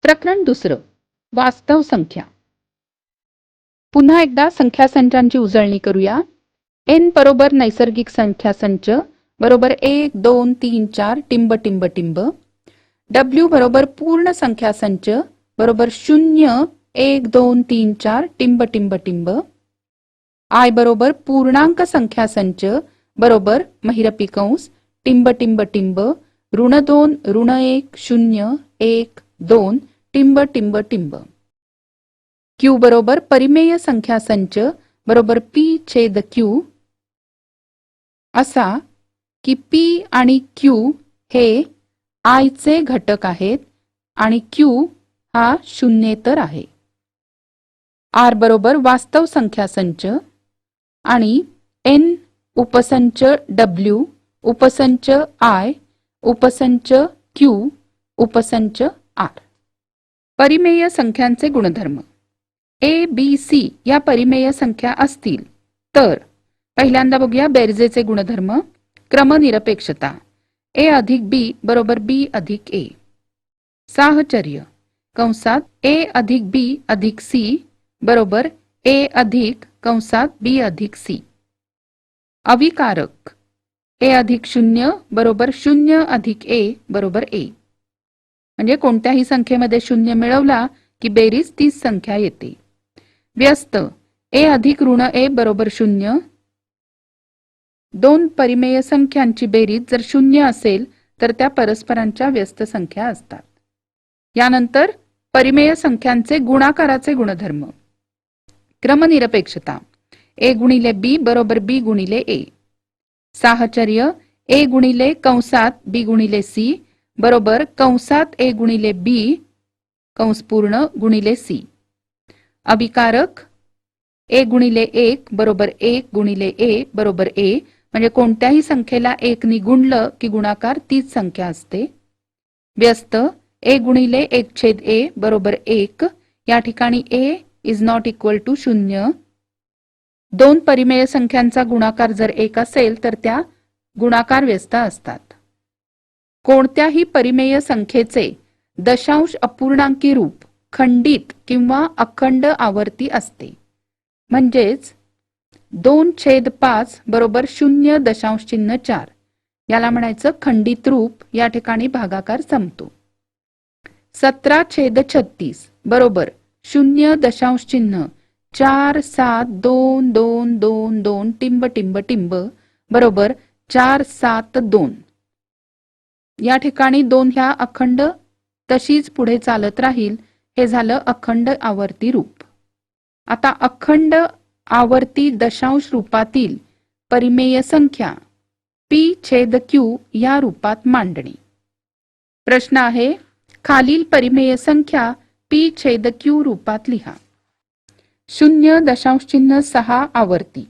प्रकरण दुसरं, वास्तव संख्या. पुन्हा एकदा संख्या संचांची उजळणी करूया. n बरोबर नैसर्गिक संख्या संच बरोबर 1 2 3 4 टिंब टिंब टिंब. w बरोबर पूर्ण संख्या संच बरोबर 0 1 2 3 4 टिंब टिंब टिंब. i बरोबर पूर्णांक संख्या संच बरोबर महिरपी कंस टिंब टिंब टिंब ऋण 2 ऋण 1 0 1 2 टिंब टिंब टिंब. q बरोबर परिमेय संख्या संच बरोबर p छेद q असा की p आणि q हे i चे घटक आहेत आणि q हा शून्येतर आहे. r बरोबर वास्तव संख्या संच आणि n उपसंच w उपसंच i उपसंच q उपसंच r. परिमेय संख्यांचे गुणधर्म. a b c या परिमेय संख्या असतील तर पहिल्यांदा बघूया बेरजेचे गुणधर्म. क्रमनिरपेक्षता a अधिक b बरोबर b अधिक a. साहचर्य कंसात a अधिक b अधिक c बरोबर a अधिक कंसात b अधिक c. अविकारक a अधिक 0 बरोबर 0 अधिक a बरोबर a. म्हणजे कोणत्याही संख्येमध्ये 0 मिळवला की बेरीज तीच संख्या येते. व्यस्त a अधिक ऋण a बरोबर 0. दोन परिमेय संख्यांची बेरीज जर 0 असेल तर त्या परस्परांच्या व्यस्त संख्या असतात. यानंतर परिमेय संख्यांचे गुणाकाराचे गुणधर्म. क्रमनिरपेक्षता a गुणिले b बरोबर b गुणिले a. साहचर्य a गुणिले कंसात b गुणिले c बरोबर कंसात a गुणिले b कंस पूर्ण गुणिले c. अविकारक a गुणिले 1 बरोबर 1 गुणिले a बरोबर a. म्हणजे कोणत्याही संख्येला 1 नी गुणलं की गुणाकार तीच संख्या असते. व्यस्त a गुणिले 1 छेद a बरोबर 1. या ठिकाणी a is not equal to 0. दोन परिमेय संख्यांचा गुणाकार जर 1 असेल तर त्या गुणाकार व्यस्त असतात. कोणत्याही परिमेय संख्येचे दशांश अपूर्णांकी रूप खंडित किंवा अखंड आवर्ती असते. म्हणजेच 2/5 बरोबर 0.4 याला म्हणायचं खंडित रूप. या ठिकाणी भागाकार संपतो. 17/36 बरोबर 0.4722222 टिंब टिंब टिंब बरोबर 472. या ठिकाणी 2 ह्या अखंड तशीच पुढे चालत राहील. हे झालं अखंड आवर्ती रूप. आता अखंड आवर्ती दशांश रूपातील परिमेय संख्या p छेद q या रूपात मांडणे. प्रश्न आहे खालील परिमेय संख्या p छेद q रूपात लिहा. 0.6 आवर्ती.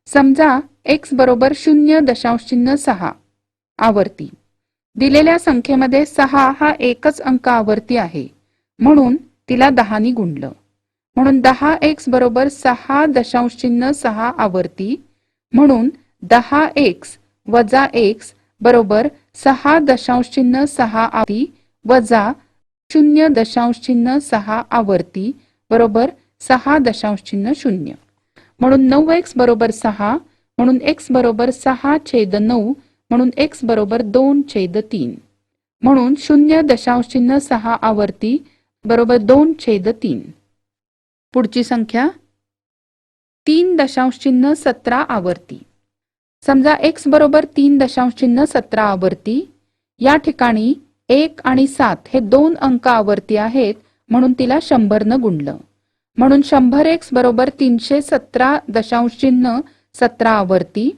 समजा x बरोबर 0.6 आवर्ती. दिलेल्या संख्येमध्ये 6 हा एकच अंक आवर्ती आहे म्हणून तिला 10 नी गुणलं. म्हणून 10x बरोबर 6.6 आवर्ती. म्हणून 10x वजा x बरोबर 6.6 आवर्ती वजा 0.6 आवर्ती बरोबर 6.0. म्हणून 9x बरोबर 6. म्हणून x बरोबर 6/9 म्हणून x बरोबर 2/3. म्हणून 0.6 आवर्ती बरोबर 2/3. पुढची संख्या 3.17 आवर्ती. समजा x बरोबर 3.17 आवर्ती. या ठिकाणी 1 आणि 7 हे 2 अंक आवर्ती आहेत म्हणून तिला 100 न गुणलं. म्हणून 100x बरोबर 317.17 आवर्ती.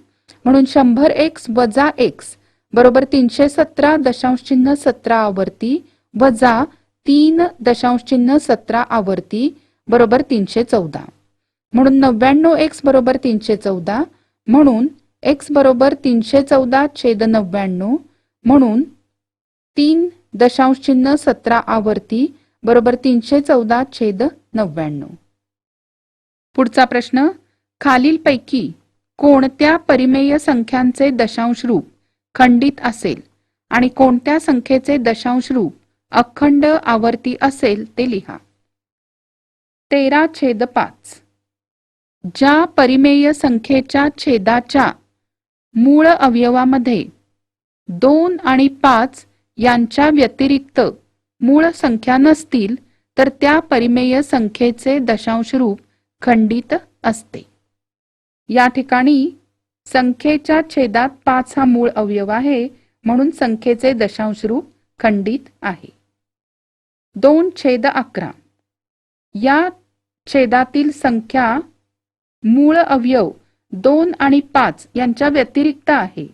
म्हणून 100x वजा x बरोबर 317.17 आवर्ती वजा 3.17 आवर्ती बरोबर 314. म्हणून 99x बरोबर 314. म्हणून x बरोबर 314/99 म्हणून 3.17 आवर्ती बरोबर 314/99. पुढचा प्रश्न खालीलपैकी कोणत्या परिमेय संख्यांचे दशांश रूप खंडित असेल आणि कोणत्या संख्येचे दशांश रूप अखंड आवर्ती असेल ते लिहा. 13/5 ज्या परिमेय संख्येच्या छेदाच्या मूळ अवयवामध्ये 2 आणि 5 यांच्या व्यतिरिक्त मूळ संख्या नसतील तर त्या परिमेय संख्येचे दशांश रूप खंडित असते. या ठिकाणी संख्येच्या छेदात 5 हा मूळ अवयव आहे, म्हणून संख्येचे दशांश रूप खंडित आहे. 2/11 या छेदातील संख्या मूळ अवयव 2 आणि 5 यांच्या व्यतिरिक्त आहे,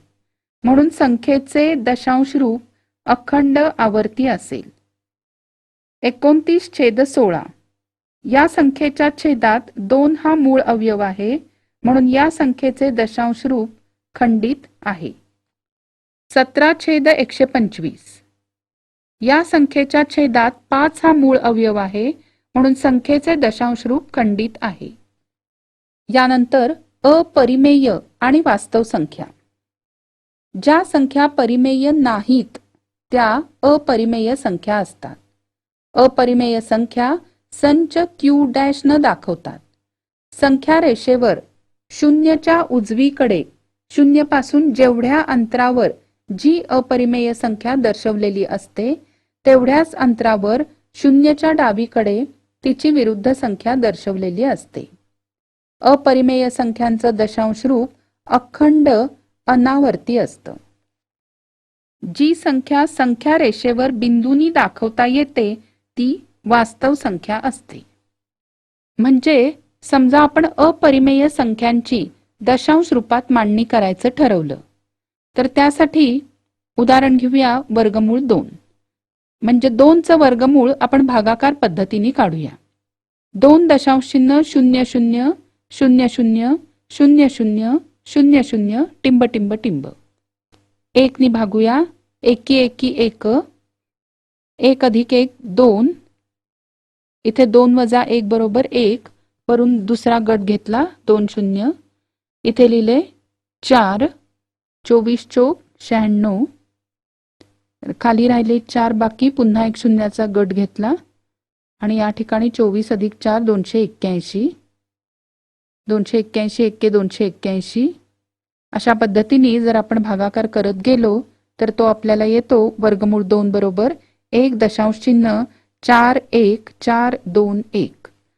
म्हणून संख्येचे दशांश रूप अखंड आवर्ती असेल. 29/16 या संख्येच्या छेदात 2 हा मूळ अवयव आहे, म्हणून या संख्येचे दशांश रूप खंडित आहे. 17/125 या संख्येच्या छेदात 5 हा मूळ अवयव आहे, म्हणून संख्येचे दशांश रूप खंडित आहे. यानंतर अपरिमेय आणि वास्तव संख्या. ज्या संख्या परिमेय नाहीत त्या अपरिमेय संख्या असतात. अपरिमेय संख्या संच Q' न दाखवतात. संख्या रेषेवर शून्यच्या उजवीकडे 0 पासून जेवढ्या अंतरावर जी अपरिमेय संख्या दर्शवलेली असते तेवढ्याच अंतरावर 0च्या डावीकडे तिची विरुद्ध संख्या दर्शवलेली असते. अपरिमेय संख्यांचं दशांश रूप अखंड अनावर्ती असतं. जी संख्या संख्या रेषेवर बिंदूंनी दाखवता येते ती वास्तव संख्या असते. म्हणजे समजा आपण अपरिमेय संख्यांची दशांश रूपात मांडणी करायचं ठरवलं तर त्यासाठी उदाहरण घेऊया वर्गमूळ 2. म्हणजे 2चं वर्गमूळ आपण भागाकार पद्धतीने काढूया. 2.00000000 टिंब टिंब टिंब. 1 नी भागूया. 1 1 1 1 अधिक 1 2. इथे 2 वजा 1 बरोबर 1. वरून दुसरा गट घेतला 2 0. इथे लिहिले 4. 24 चोक 96. खाली राहिले 4 बाकी. पुन्हा एक शून्याचा गट घेतला आणि या ठिकाणी 24 अधिक 4 281. 281 1 281. अशा पद्धतीने जर आपण भागाकार करत गेलो तर तो आपल्याला येतो वर्गमूळ 2 बरोबर 1.4142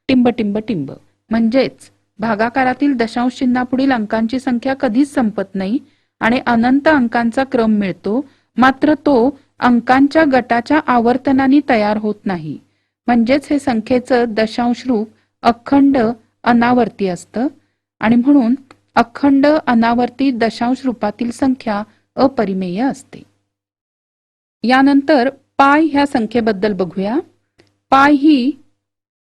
टिंब टिंब टिंब. म्हणजेच भागाकारातील दशांश चिन्हापुढील अंकांची संख्या कधीच संपत नाही आणि अनंत अंकांचा क्रम मिळतो, मात्र तो अंकांच्या गटाच्या आवर्तनाने तयार होत नाही. म्हणजेच हे संख्येचं दशांश रूप अखंड अनावर्ती असतं आणि म्हणून अखंड अनावर्ती दशांश रूपातील संख्या अपरिमेय असते. यानंतर पाय ह्या संख्येबद्दल बघूया. पाय ही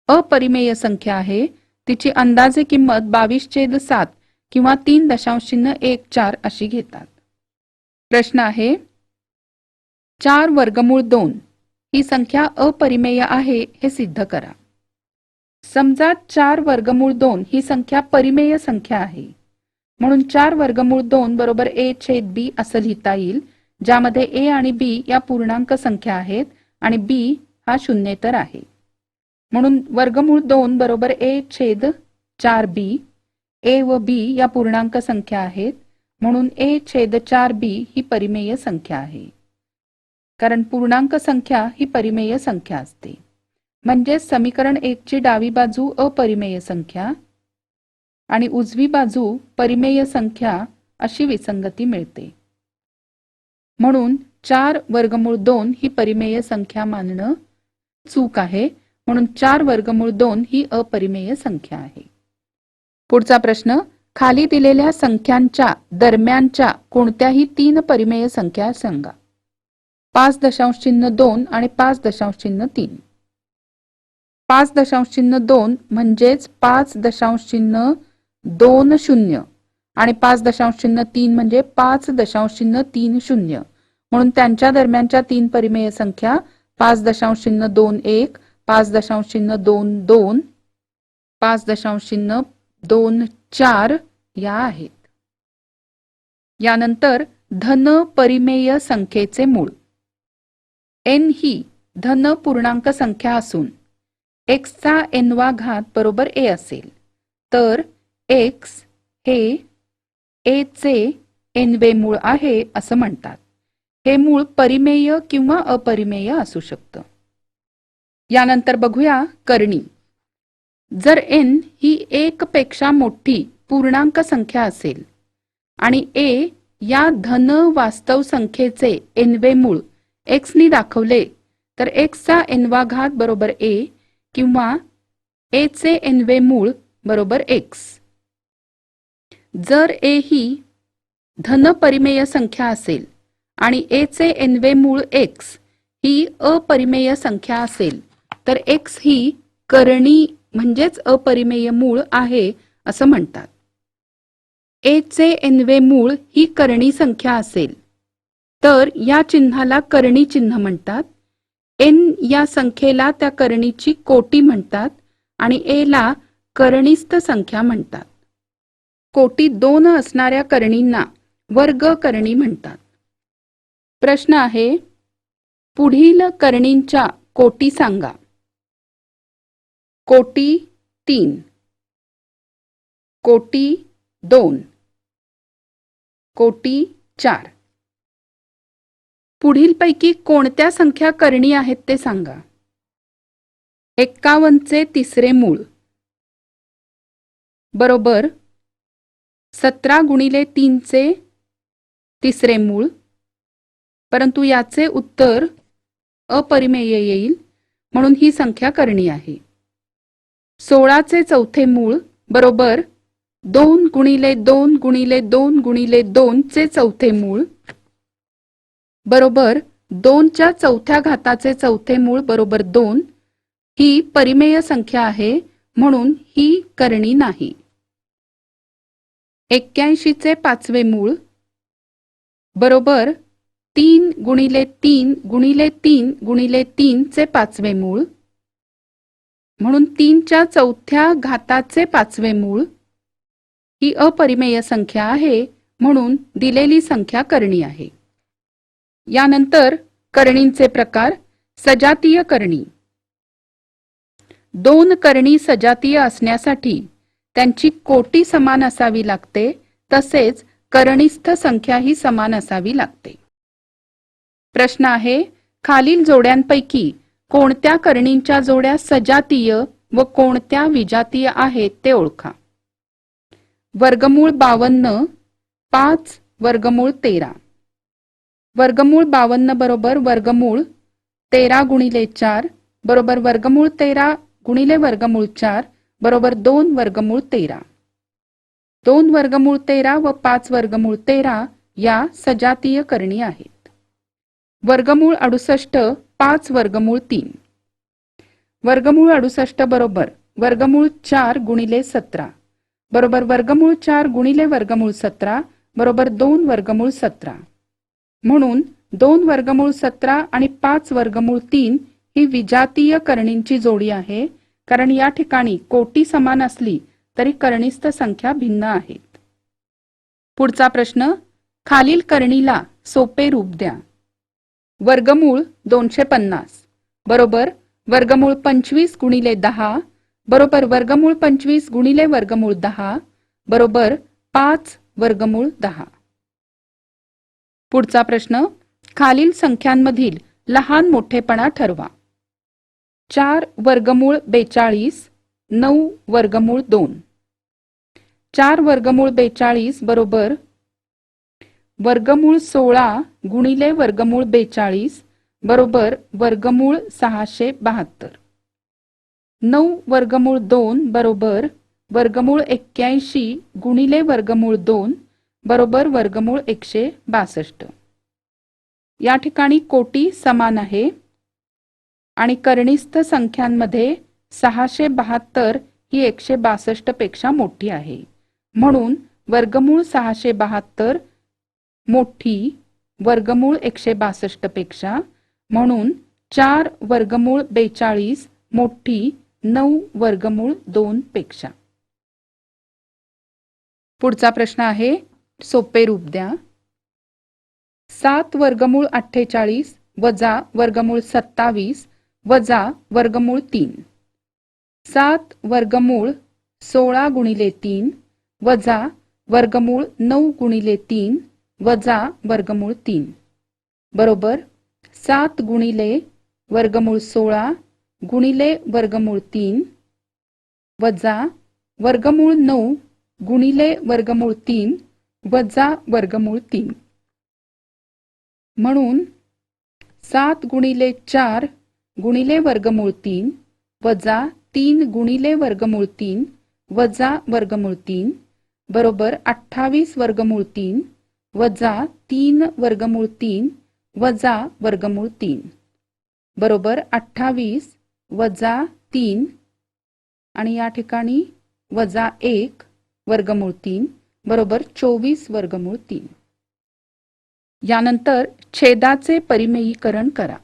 अपरिमेय संख्या आहे. तिची अंदाजे किंमत 22/7 किंवा 3.14 अशी घेतात. प्रश्न आहे 4 वर्गमूळ 2 ही संख्या अपरिमेय आहे हे सिद्ध करा. समजा 4 वर्गमूळ 2 ही संख्या परिमेय संख्या आहे, म्हणून 4 वर्गमूळ 2 बरोबर a/b असं लिहिता येईल, ज्यामध्ये a आणि b या पूर्णांक संख्या आहेत आणि b हा शून्येतर आहे. म्हणून वर्गमूळ 2 बरोबर a/4b. a व b या पूर्णांक संख्या आहेत, म्हणून a/4b ही परिमेय संख्या आहे. कारण पूर्णांक संख्या ही परिमेय संख्या असते. म्हणजे समीकरण 1 ची डावी बाजू अपरिमेय संख्या आणि उजवी बाजू परिमेय संख्या अशी विसंगती मिळते. म्हणून 4 वर्गमूळ 2 ही परिमेय संख्या मानणं चूक आहे. म्हणून 4 वर्गमूळ 2 ही अपरिमेय संख्या आहे. पुढचा प्रश्न खाली दिलेल्या संख्यांच्या दरम्यानच्या कोणत्याही 3 परिमेय संख्या सांगा. 5.2 आणि 5.3. 5.2 म्हणजेच 5.20 आणि 5.3 म्हणजे 5.30. म्हणून त्यांच्या दरम्यानच्या 3 परिमेय संख्या 5.01, 5.22, 5.24 या आहेत. यानंतर धन परिमेय संख्येचे मूळ. n ही धन पूर्णांक संख्या असून x चा n वा घात बरोबर a असेल तर x हे a चे n वे मूळ आहे असं म्हणतात. हे मूळ परिमेय किंवा अपरिमेय असू शकतं. यानंतर बघूया करणी. जर n ही 1 पेक्षा मोठी पूर्णांक संख्या असेल आणि a या धन वास्तव संख्येचे n वे मूळ x नी दाखवले तर x चा n वा घात बरोबर a किंवा a चे n वे मूळ बरोबर x. जर a ही धन परिमेय संख्या असेल आणि a चे n वे मूळ x ही अपरिमेय संख्या असेल तर x ही करणी म्हणजेच अपरिमेय मूळ आहे असं म्हणतात. a चे n वे मूळ ही करणी संख्या असेल तर या चिन्हाला करणी चिन्ह म्हणतात. n या संख्येला त्या करणीची कोटी म्हणतात आणि a ला करणीस्थ संख्या म्हणतात. कोटी 2 असणाऱ्या करणींना वर्ग करणी म्हणतात. प्रश्न आहे, पुढील करणींच्या कोटी सांगा. कोटी 3, कोटी 2, कोटी 4. पुढीलपैकी कोणत्या संख्या करणी आहेत ते सांगा. 51 चे तिसरे मूळ बरोबर 17 गुणिले 3 चे तिसरे मूळ, परंतु याचे उत्तर अपरिमेय येईल म्हणून ही संख्या करणी आहे. 16 चे चौथे मूळ बरोबर 2 गुणिले 2 गुणिले 2 गुणिले 2 चे चौथे मूळ बरोबर 2 च्या चौथ्या घाताचे चौथे मूळ बरोबर 2. ही परिमेय संख्या आहे म्हणून ही करणी नाही. 81 चे पाचवे मूळ बरोबर 3 गुणिले 3 गुणिले 3 गुणिले 3 चे पाचवे मूळ म्हणून 3 च्या चौथ्या घाताचे पाचवे मूळ. ही अपरिमेय संख्या आहे म्हणून दिलेली संख्या करणी आहे. यानंतर करणींचे प्रकार. सजातीय करणी. 2 करणी सजातीय असण्यासाठी त्यांची कोटी समान असावी लागते तसेच करणीस्थ संख्या ही समान असावी लागते. प्रश्न आहे, खालील जोड्यांपैकी कोणत्या करणींच्या जोड्या सजातीय व कोणत्या विजातीय आहेत ते ओळखा. वर्गमूळ 52 5 वर्गमूळ 13. वर्गमूळ 52 बरोबर वर्गमूळ 13 गुणिले 4 बरोबर वर्गमूळ 13 गुणिले वर्गमूळ 4 बरोबर 2 वर्गमूळ 13. 2 वर्गमूळ 13 व 5 वर्गमूळ 13 या सजातीय करणी आहेत. वर्गमूळ 68 5 वर्गमूळ 3. वर्गमूळ 68 बरोबर वर्गमूळ 4 गुणिले 17 बरोबर वर्गमूळ 4 गुणिले वर्गमूळ 17 बरोबर 2 वर्गमूळ 17. म्हणून 2 वर्गमूळ 17 आणि 5 वर्गमूळ 3 ही विजातीय करणींची जोडी आहे कारण या ठिकाणी कोटी समान असली तरी करणीस्थ संख्या भिन्न आहेत. पुढचा प्रश्न, खालील करणीला सोपे रूप द्या. वर्गमूळ 250 बरोबर वर्गमूळ 25 गुणिले 10 बरोबर वर्गमूळ 25 गुणिले वर्गमूळ 10 बरोबर 5 वर्गमूळ 10. पुढचा प्रश्न, खालील संख्यांमधील लहान मोठेपणा ठरवा. 4 वर्गमूळ 42 9 वर्गमूळ 2. 4 वर्गमूळ 42 बरोबर वर्गमूळ 16 गुणिले वर्गमूळ 42 बरोबर वर्गमूळ 672. 9 वर्गमूळ 2 बरोबर वर्गमूळ 81 गुणिले वर्गमूळ 2 बरोबर वर्गमूळ 162. या ठिकाणी कोटी समान आहे आणि करणीस्थ संख्यांमध्ये 672 ही 162 पेक्षा मोठी आहे म्हणून वर्गमूळ 672 मोठी वर्गमूळ 162 पेक्षा, म्हणून 4 वर्गमूळ 42 मोठी 9 वर्गमूळ 2 पेक्षा. पुढचा प्रश्न आहे, सोपे रूप द्या. 7 वर्गमूळ 48 वजा वर्गमूळ 27 वजा वर्गमूळ 3. 7 वर्गमूळ 16 गुणिले 3 वजा वर्गमूळ 9 गुणिले 3 वजा वर्गमूळ 3 बरोबर 7 गुणिले वर्गमूळ 16 गुणिले वर्गमूळ 3 वजा वर्गमूळ 9 गुणिले वर्गमूळ 3 वजा वर्गमूळ 3. म्हणून 7 गुणिले 4 गुणिले वर्गमूळ 3 वजा 3 गुणिले वर्गमूळ 3 वजा वर्गमूळ 3 बरोबर 28 वर्गमूळ 3 वजा 3 वर्गमूळ 3 वजा वर्गमूळ 3 बरोबर 28 वजा 3 आणि या ठिकाणी वजा 1 वर्गमूळ 3 बरोबर 24 वर्गमूळ 3. यानंतर छेदाचे परिमेयीकरण करा.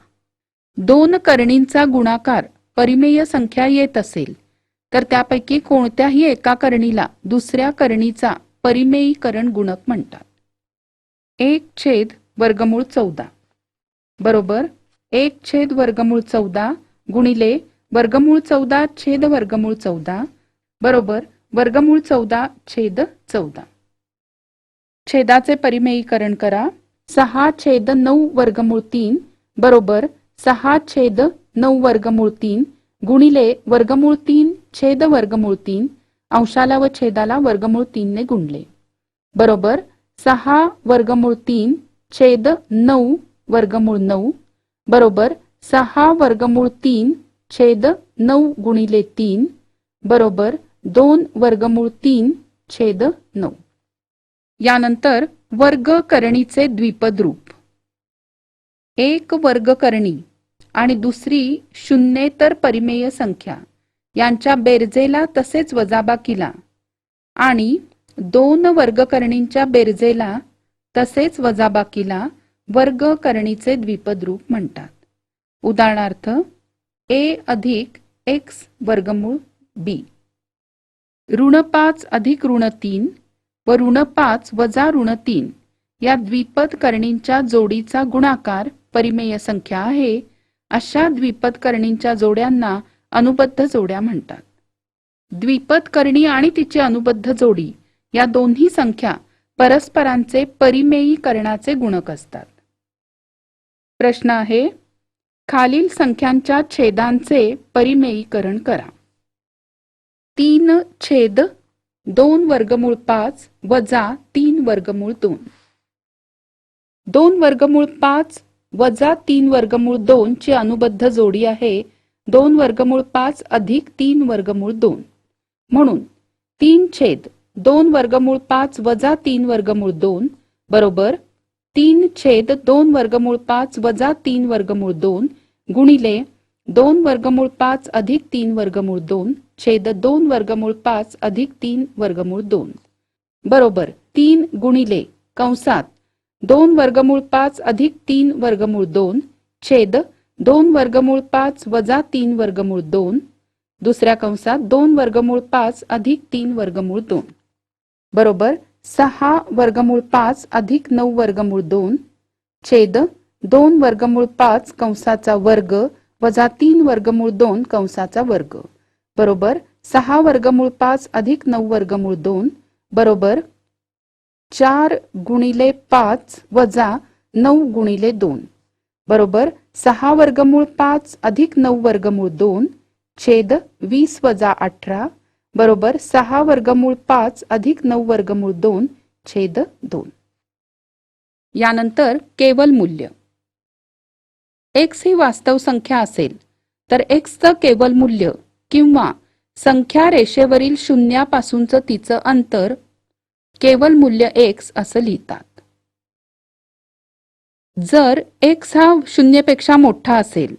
दोन करणींचा गुणाकार परिमेय संख्या येत असेल तर त्यापैकी कोणत्याही एका करणीला दुसऱ्या करणीचा परिमेयीकरण गुणक म्हणतात. 1 छेद वर्गमूळ 14 बरोबर 1 छेद वर्गमूळ 14 गुणिले वर्गमूळ 14 छेद वर्गमूळ 14 बरोबर वर्गमूळ 14 छेद 14. छेदाचे परिमेयीकरण करा. 6 छेद 9 वर्गमूळ 3 बरोबर 6 छेद 9 वर्गमूळ 3 गुणिले वर्गमूळ 3 छेद वर्गमूळ 3 अंशाला व छेदाला वर्गमूळ 3 ने गुणले बरोबर 6 वर्गमूळ 3 छेद 9 वर्गमूळ 9 बरोबर 6 वर्गमूळ 3 छेद 9 गुणिले 3 बरोबर 2 वर्गमूळ 3 छेद 9. यानंतर वर्गकरणीचे द्विपद रूप. एक वर्गकरणी आणि दुसरी शून्येतर परिमेय संख्या यांच्या बेरजेला तसेच वजाबाकीला आणि दोन वर्गकरणींच्या बेरजेला तसेच वजाबाकीला वर्गकरणीचे द्विपद रूप म्हणतात. उदाहरणार्थ a अधिक x वर्गमूळ b, ऋण 5 अधिक ऋण 3 व ऋण 5 वजा ऋण 3 या द्विपद करणींच्या जोडीचा गुणाकार परिमेय संख्या आहे. अशा द्विपद करणींच्या जोड्यांना अनुबद्ध जोड्या म्हणतात. द्विपद करणी आणि तिची अनुबद्ध जोडी या दोन्ही संख्या परस्परांचे परिमेयीकरणाचे गुणक असतात. प्रश्न आहे, खालील संख्यांच्या छेदांचे परिमेयीकरण करा. 3 छेद 2 वर्गमूळ 5 वजा 3 वर्गमूळ 2. 2 वर्गमूळ 5 वजा 3 वर्गमूळ 2 ची अनुबद्ध जोडी आहे 2 वर्गमूळ 5 अधिक 3 वर्गमूळ 2. म्हणून 3 छेद 2 वर्गमूळ 5 वजा 3 वर्गमूळ 2 बरोबर 3 छेद 2 वर्गमूळ 5 वजा 3 वर्गमूळ 2 गुणिले 2 वर्गमूळ 5 अधिक 3 वर्गमूळ 2 छेद 2 वर्गमूळ 5 अधिक 3 वर्गमूळ 2 बरोबर 3 गुणिले कंसात 2 वर्गमूळ 5 अधिक 3 वर्गमूळ 2 छेद 2 वर्गमूळ 5 वजा 3 वर्गमूळ 2 दुसऱ्या कंसात 2 वर्गमूळ 5 अधिक 3 वर्गमूळ 2 बरोबर 6 वर्गमूळ 5 अधिक 9 वर्गमूळ 2 छेद 2 वर्गमूळ 5 कंसाचा वर्ग वजा 3 वर्गमूळ 2 कंसाचा वर्ग बरोबर 6 वर्गमूळ 5 अधिक 9 वर्गमूळ 2 बरोबर 4 गुणिले 5 वजा 9 गुणिले 2 बरोबर 6 वर्गमूळ 5 अधिक 9 वर्गमूळ 2 छेद 20 वजा 18 बरोबर 6 वर्गमूळ 5 अधिक 9 वर्गमूळ 2 छेद 2. यानंतर केवल मूल्य. x ही वास्तव संख्या असेल तर x चं केवल मूल्य किंवा संख्या रेषेवरील शून्यापासूनचं तिचं अंतर केवल मूल्य x असं लिहितात. जर x हा शून्यपेक्षा मोठा असेल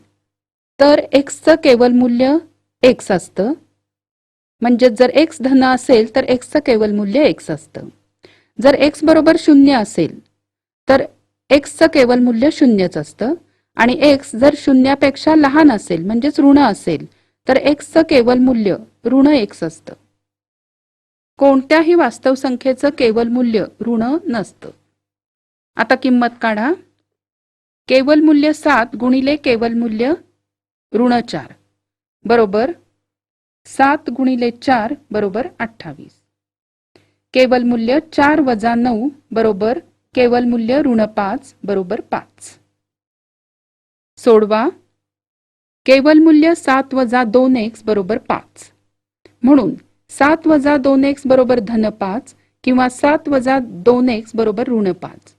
तर x चं केवल मूल्य x असतं. म्हणजे जर x धन असेल तर x चं केवल मूल्य x असतं. जर x बरोबर 0 असेल तर x चं केवल मूल्य 0च असतं आणि x जर शून्यापेक्षा लहान असेल म्हणजेच ऋण असेल तर x चं केवल मूल्य ऋण x असतं. कोणत्याही वास्तव संख्येचं केवल मूल्य ऋण नसतं. आता किंमत काढा. केवल मूल्य 7 गुणिले केवल मूल्य ऋण 4 बरोबर 7 गुणिले 4 बरोबर 28. केवल मूल्य 4 वजा 9 बरोबर केवल मूल्य ऋण 5 बरोबर 5. सोडवा. केवल मूल्य 7 वजा 2x बरोबर 5. म्हणून 7 वजा 2x बरोबर धन 5 किंवा 7 वजा 2x बरोबर ऋण 5.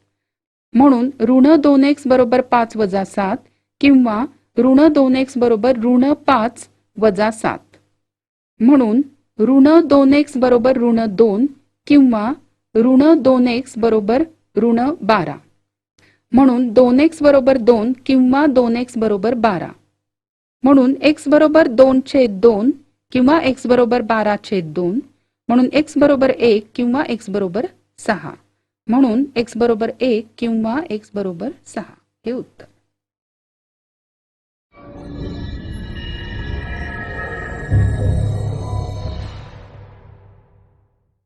म्हणून ऋण 2x बरोबर 5 वजा 7 किंवा ऋण 2x बरोबर ऋण 5 वजा 7. म्हणून ऋण 2x बरोबर ऋण 2 किंवा ऋण 2x बरोबर ऋण 12. म्हणून 2x बरोबर 2 किंवा 2x बरोबर 12. म्हणून x बरोबर 2/2 किंवा x बरोबर 12/2. म्हणून x बरोबर 1 किंवा x बरोबर 6. म्हणून x बरोबर 1 किंवा x बरोबर 6 हे उत्तर.